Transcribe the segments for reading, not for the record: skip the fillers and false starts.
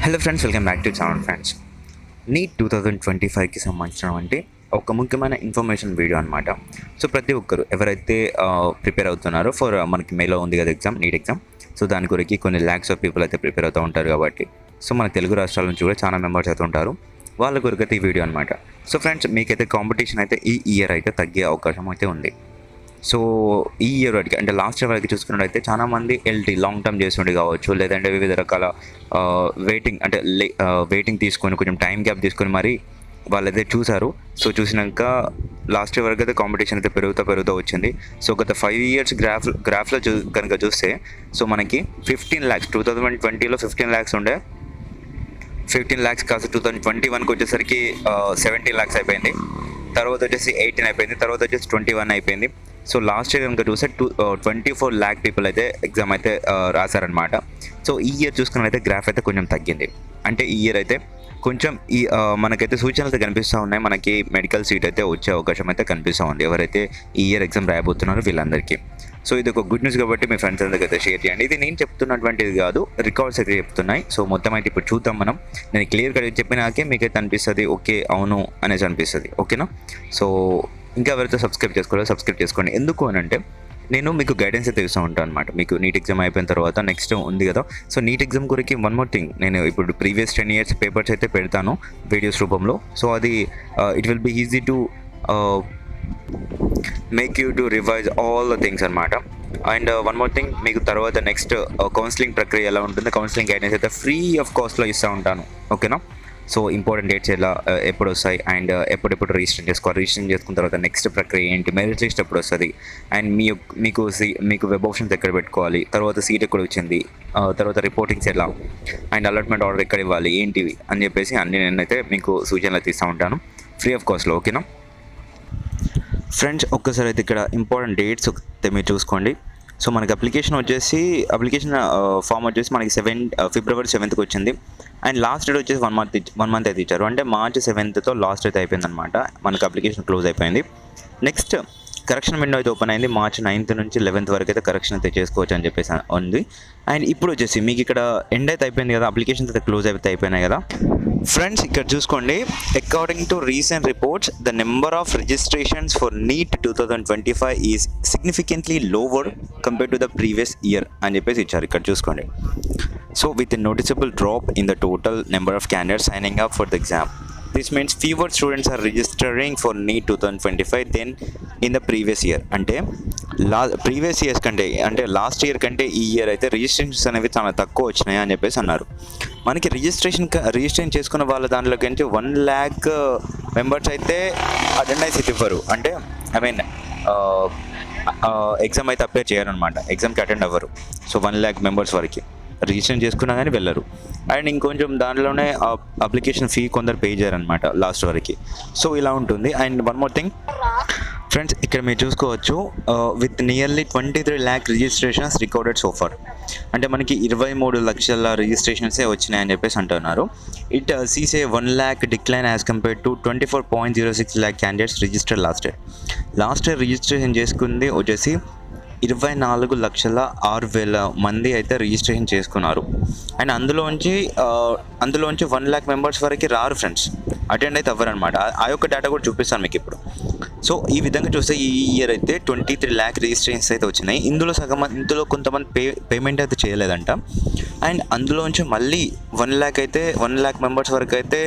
Hello friends, welcome back to channel. Friends, NEET 2025కి సంబంధించినటువంటి ఒక ముఖ్యమైన ఇన్ఫర్మేషన్ వీడియో అనమాట. సో ప్రతి ఒక్కరు ఎవరైతే ప్రిపేర్ అవుతున్నారో మనకి మేలో ఉంది కదా ఎగ్జామ్, నీట్ ఎగ్జామ్. సో దాని గురించి కొన్ని ల్యాక్స్ ఆఫ్ పీపుల్ అయితే ప్రిపేర్ అవుతూ ఉంటారు కాబట్టి, సో మన తెలుగు రాష్ట్రాల నుంచి కూడా చాలా మెంబర్స్ అయితే ఉంటారు. వాళ్ళ కొరకైతే ఈ వీడియో అనమాట. సో ఫ్రెండ్స్, మీకైతే కాంపిటీషన్ అయితే ఈ ఇయర్ అయితే తగ్గే అవకాశం అయితే ఉంది. సో ఈ ఇయర్ వరకు అంటే లాస్ట్ ఇయర్ వరకు చూసుకున్నట్టయితే చాలామంది ఎల్టీ లాంగ్ టర్మ్ చేస్తుండే కావచ్చు, లేదంటే వివిధ రకాల వెయిటింగ్ తీసుకొని కొంచెం టైం గ్యాప్ తీసుకొని మరి వాళ్ళైతే చూసారు. సో చూసినాక లాస్ట్ ఇయర్ వరకు అయితే కాంపిటీషన్ అయితే పెరుగుతూ వచ్చింది. సో గత 5 years గ్రాఫ్లో కనుక చూస్తే సో మనకి 15 lakhs 2020లో 15 lakhs ఉండే, 15 lakhs కాస్త 2021కి వచ్చేసరికి 17 lakhs అయిపోయింది. తర్వాత వచ్చేసి 18 అయిపోయింది. తర్వాత వచ్చేసి 21 అయిపోయింది. సో లాస్ట్ ఇయర్ కనుక చూస్తే 24 lakh పీపుల్ అయితే ఎగ్జామ్ అయితే రాశారనమాట. సో ఈ ఇయర్ చూసుకున్నట్లయితే గ్రాఫ్ అయితే కొంచెం తగ్గింది. అంటే ఈ ఇయర్ అయితే కొంచెం మనకైతే సూచనలు అయితే కనిపిస్తూ ఉన్నాయి. మనకి మెడికల్ సీట్ అయితే వచ్చే అవకాశం అయితే కనిపిస్తూ ఉంది ఎవరైతే ఈ ఇయర్ ఎగ్జామ్ రాయబోతున్నారో వీళ్ళందరికీ. సో ఇది ఒక గుడ్ న్యూస్ కాబట్టి మీ ఫ్రెండ్స్ అందరికీ అయితే షేర్ చేయండి. ఇది నేను చెప్తున్నటువంటిది కాదు, రికార్డ్స్ అయితే చెప్తున్నాయి. సో మొత్తం అయితే ఇప్పుడు చూద్దాం మనం. నేను క్లియర్గా చెప్పినాకే మీకైతే అనిపిస్తుంది ఓకే అవును అనేసి అనిపిస్తుంది. ఓకేనా? సో ఇంకా ఎవరైతే సబ్స్క్రైబ్ చేసుకోండి. ఎందుకు అని అంటే నేను మీకు గైడెన్స్ అయితే ఇస్తూ ఉంటాను అనమాట. మీకు నీట్ ఎగ్జామ్ అయిపోయిన తర్వాత నెక్స్ట్ ఉంది కదా, సో నీట్ ఎగ్జామ్ గురించి వన్ మోర్ థింగ్, నేను ఇప్పుడు ప్రీవియస్ 10 years పేపర్స్ అయితే పెడతాను వీడియోస్ రూపంలో. సో అది it will be easy to make you to revise all the things అనమాట. అండ్ వన్ మోర్ థింగ్, మీకు తర్వాత నెక్స్ట్ కౌన్సిలింగ్ ప్రక్రియ ఎలా ఉంటుంది, కౌన్సిలింగ్ గైడెన్స్ అయితే ఫ్రీ ఆఫ్ కాస్ట్లో ఇస్తూ ఉంటాను. ఓకేనా? సో ఇంపార్టెంట్ డేట్స్ ఎప్పుడు వస్తాయి అండ్ ఎప్పుడెప్పుడు రిజిస్ట్రేషన్ చేసుకున్న తర్వాత నెక్స్ట్ ప్రక్రియ ఏంటి, మెరిట్ లిస్ట్ ఎప్పుడు వస్తుంది, అండ్ మీకు వెబ్ ఆప్షన్స్ ఎక్కడ పెట్టుకోవాలి, తర్వాత సీట్ ఎక్కడ వచ్చింది, తర్వాత రిపోర్టింగ్స్ ఎలా, అండ్ అలాట్మెంట్ ఆర్డర్ ఎక్కడ ఇవ్వాలి, ఏంటివి అని చెప్పేసి అన్ని నేనైతే మీకు సూచనలు అయితే ఇస్తూ ఉంటాను ఫ్రీ ఆఫ్ కాస్ట్లో. ఓకేనా ఫ్రెండ్స్? ఒక్కసారి అయితే ఇక్కడ ఇంపార్టెంట్ డేట్స్ అయితే మీరు చూసుకోండి. సో మనకి అప్లికేషన్ ఫామ్ వచ్చేసి మనకి February 7th వచ్చింది. అండ్ లాస్ట్ డేట్ వచ్చేసి 1 month అయితే ఇచ్చారు. అంటే March 7th లాస్ట్ అయితే అయిపోయింది అనమాట. మనకి అప్లికేషన్ క్లోజ్ అయిపోయింది. నెక్స్ట్ కరెక్షన్ విండో అయితే ఓపెన్ అయింది. March 9th నుంచి 11th వరకు అయితే కరెక్షన్ అయితే చేసుకోవచ్చు అని చెప్పేసి ఉంది. అండ్ ఇప్పుడు వచ్చేసి మీకు ఇక్కడ ఎండ్ అయితే అయిపోయింది కదా, అప్లికేషన్స్ అయితే క్లోజ్ అయితే అయిపోయినాయి కదా ఫ్రెండ్స్. ఇక్కడ చూసుకోండి, according to recent reports the number of registrations for NEET 2025 is significantly lower compared to the previous year అని చెప్పేసి ఇచ్చారు. ఇక్కడ చూసుకోండి. So with a noticeable drop in the total number of candidates signing up for the exam. This means fewer students are registering for NEET 2025 than in the previous year. అంటే previous years కంటే, అంటే last year కంటే ఈ year అయితే registrations అనేవి చాలా తక్కువ వచ్చినాయి అని చెప్పేసి అన్నారు. మనకి రిజిస్ట్రేషన్ చేసుకున్న వాళ్ళ దాంట్లోకి నుంచి 1 lakh మెంబర్స్ అయితే అటెండెన్స్ ఇవ్వరు. అంటే ఎగ్జామ్ అయితే అప్లై చేయరనమాట, ఎగ్జామ్కి అటెండ్ అవ్వరు. సో 1 lakh మెంబర్స్ వరకు రిజిస్ట్రేషన్ చేసుకున్నా కానీ వెళ్ళరు. అండ్ ఇంకొంచెం దాంట్లోనే అప్లికేషన్ ఫీ కొందరు పే చేయారనమాట లాస్ట్ వరకు. సో ఇలా ఉంటుంది. And one more thing friends, ఇక్కడ మీరు చూసుకోవచ్చు, with nearly 23 lakh registrations recorded so far. అంటే మనకి 23 లక్షల రిజిస్ట్రేషన్సే వచ్చినాయని చెప్పేసి అంటున్నారు. It Cs A 1 lakh decline as compared to 24.06 lakh candidates registered last year registration చేసుకుంది వచ్చేసి 24,06,000 మంది అయితే రిజిస్ట్రేషన్ చేసుకున్నారు. అండ్ అందులోంచి 1 lakh మెంబర్స్ వరకు రారు ఫ్రెండ్స్, అటెండ్ అయితే అవ్వరు అనమాట. ఆ యొక్క డేటా కూడా చూపిస్తాను మీకు ఇప్పుడు. సో ఈ విధంగా చూస్తే ఈ ఇయర్ అయితే 23 lakh రిజిస్ట్రేషన్స్ అయితే వచ్చినాయి. ఇందులో కొంతమంది పేమెంట్ అయితే చేయలేదంట. అండ్ అందులోంచి మళ్ళీ 1 lakh మెంబర్స్ వరకు అయితే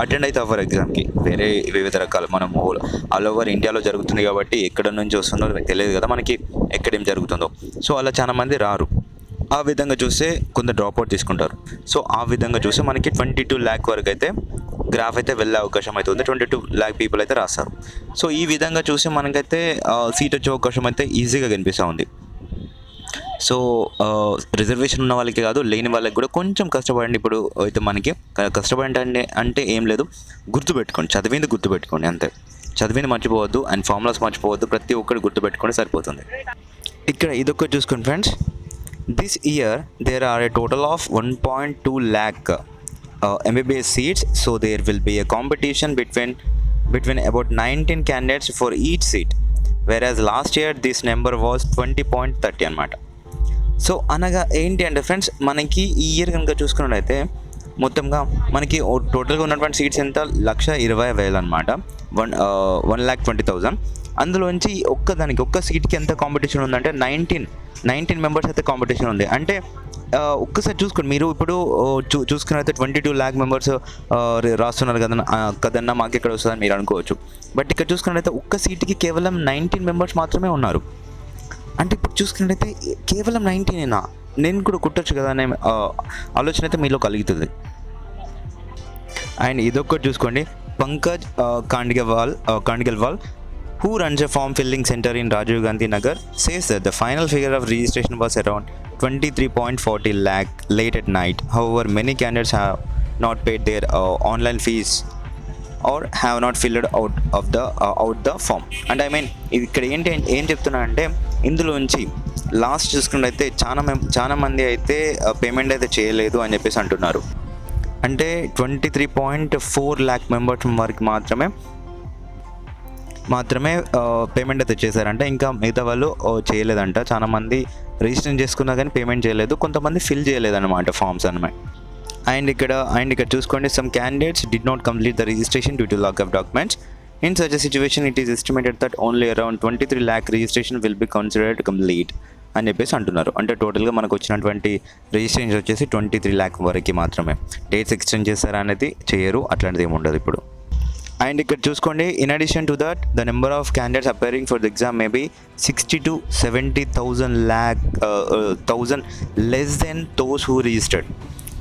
అటెండ్ అయితే అవ్వరు ఎగ్జామ్కి. వేరే వివిధ రకాలు మనం ఆల్ ఓవర్ ఇండియాలో జరుగుతుంది కాబట్టి ఎక్కడ నుంచి వస్తుందో తెలియదు కదా మనకి, ఎక్కడేం జరుగుతుందో. సో అలా చాలా మంది రారు. ఆ విధంగా చూస్తే కొంత డ్రాప్అవుట్ తీసుకుంటారు. సో ఆ విధంగా చూస్తే మనకి 22 lakh వరకు అయితే గ్రాఫ్ అయితే వెళ్ళే అవకాశం అయితే ఉంది. 22 lakh పీపుల్ అయితే రాస్తారు. సో ఈ విధంగా చూస్తే మనకైతే సీట్ వచ్చే అవకాశం అయితే ఈజీగా కనిపిస్తూ ఉంది. సో రిజర్వేషన్ ఉన్న వాళ్ళకి కాదు, లేని వాళ్ళకి కూడా కొంచెం కష్టపడండి. ఇప్పుడు అయితే మనకి కష్టపడండి అంటే ఏం లేదు, చదివింది గుర్తుపెట్టుకోండి అంతే. చదివింది మర్చిపోవద్దు అండ్ ఫార్ములాస్ మర్చిపోవద్దు, ప్రతి ఒక్కటి గుర్తుపెట్టుకోండి సరిపోతుంది. ఇక్కడ ఇదొక్కటి చూసుకోండి friends. This year there are a total of 1.2 lakh MBBS seats. So there will be a competition between about 19 candidates for each seat, whereas last year this number was 20.30 అనమాట. So అనగా ఏంటి అంటే ఫ్రెండ్స్, మనకి ఈ year కనుక చూసుకున్నట్లయితే మొత్తంగా మనకి టోటల్గా ఉన్నటువంటి సీట్స్ ఎంత 1,20,000 అనమాట. 1,20,000. అందులోంచి ఒక్క సీట్కి ఎంత కాంపిటీషన్ ఉందంటే 19 మెంబర్స్ అయితే కాంపిటీషన్ ఉంది. అంటే ఒక్కసారి చూసుకోండి మీరు ఇప్పుడు చూసుకున్నైతే 22 lakh మెంబర్స్ రాస్తున్నారు కదన్నా మాకు ఎక్కడ వస్తుందని మీరు అనుకోవచ్చు. బట్ ఇక్కడ చూసుకున్నట్లయితే ఒక్క సీట్కి కేవలం 19 మెంబర్స్ మాత్రమే ఉన్నారు. అంటే ఇప్పుడు చూసుకున్నట్లయితే కేవలం 19 నేను కూడా కుట్టచ్చు కదా అనే ఆలోచన అయితే మీలో కలుగుతుంది. అండ్ ఇదొక్కటి చూసుకోండి, Pankaj కాండిగల్వాల్ who runs a form filling center in Rajiv Gandhi Nagar says that the final figure of registration was around 23.40 lakh late at night. However, many candidates have not paid their online fees or have not filled out the form. And I mean ఇక్కడ ఏం చెప్తున్నా అంటే ఇందులోంచి last చూసుకున్నట్లయితే చాలా మంది అయితే payment అయితే చేయలేదు అని చెప్పేసి అంటున్నారు. అంటే 23.4 lakh మెంబర్స్ వరకు మాత్రమే పేమెంట్ అయితే చేశారంట. ఇంకా మిగతా వాళ్ళు చేయలేదంట. చాలా మంది రిజిస్ట్రేషన్ చేసుకున్నా కానీ పేమెంట్ చేయలేదు, కొంతమంది ఫిల్ చేయలేదన్నమాట ఫామ్స్ అన్నమాట. అండ్ ఇక్కడ చూసుకోండి, some candidates did not complete the registration due to lack of documents. In such a situation it is estimated that only around 23 lakh registration will be considered complete అని చెప్పేసి అంటున్నారు. అంటే టోటల్గా మనకు వచ్చినటువంటి రిజిస్ట్రేషన్ వచ్చేసి 23 lakh వరకు మాత్రమే. డేట్స్ ఎక్స్టెండ్ చేస్తారా అనేది చేయరు, అట్లాంటిది ఏమి ఉండదు ఇప్పుడు. అండ్ ఇక్కడ చూసుకోండి, in addition to that the number of candidates appearing for the exam may be 60 to 70,000 less than those who registered.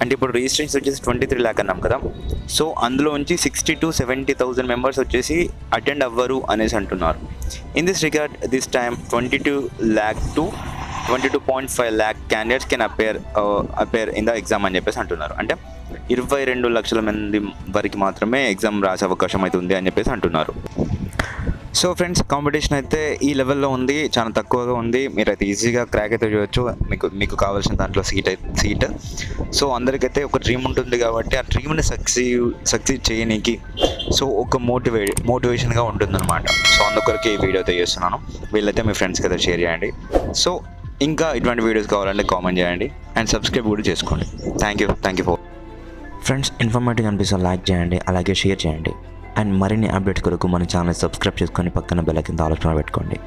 అంటే ఇప్పుడు రిజిస్ట్రేషన్ వచ్చేసి 23 lakh అన్నాం కదా, సో అందులోంచి 60 to 70,000 మెంబర్స్ వచ్చేసి అటెండ్ అవ్వరు అనేసి అంటున్నారు. In this regard this time 22 lakh to 22.5 lakh candidates can appear in the exam అని చెప్పేసి అంటున్నారు. అంటే 22 లక్షల మంది వరకు మాత్రమే ఎగ్జామ్ రాసే అవకాశం అయితే ఉంది అని చెప్పేసి అంటున్నారు. సో ఫ్రెండ్స్, కాంపిటీషన్ అయితే ఈ లెవెల్లో ఉంది, చాలా తక్కువగా ఉంది. మీరైతే ఈజీగా క్రాక్ అయితే చేయవచ్చు మీకు కావాల్సిన దాంట్లో సీట్. సో అందరికైతే ఒక డ్రీమ్ ఉంటుంది కాబట్టి ఆ డ్రీమ్ని సక్సీడ్ చేయడానికి సో ఒక మోటివేషన్గా ఉంటుందన్నమాట. సో అందుకొరకే ఈ వీడియో అయితే చేస్తున్నాను. వీళ్ళైతే మీ ఫ్రెండ్స్కి అయితే షేర్ చేయండి. సో ఇంకా ఇటువంటి వీడియోస్ కావాలంటే కామెంట్ చేయండి అండ్ సబ్స్క్రైబ్ కూడా చేసుకోండి. Thank you for friends. Informative అనిపిస్తే లైక్ చేయండి, అలాగే షేర్ చేయండి. అండ్ మరిన్ని అప్డేట్స్ కొరకు మన ఛానల్ సబ్స్క్రైబ్ చేసుకొని పక్కన బెల్ కింద ఆలోచన పెట్టుకోండి.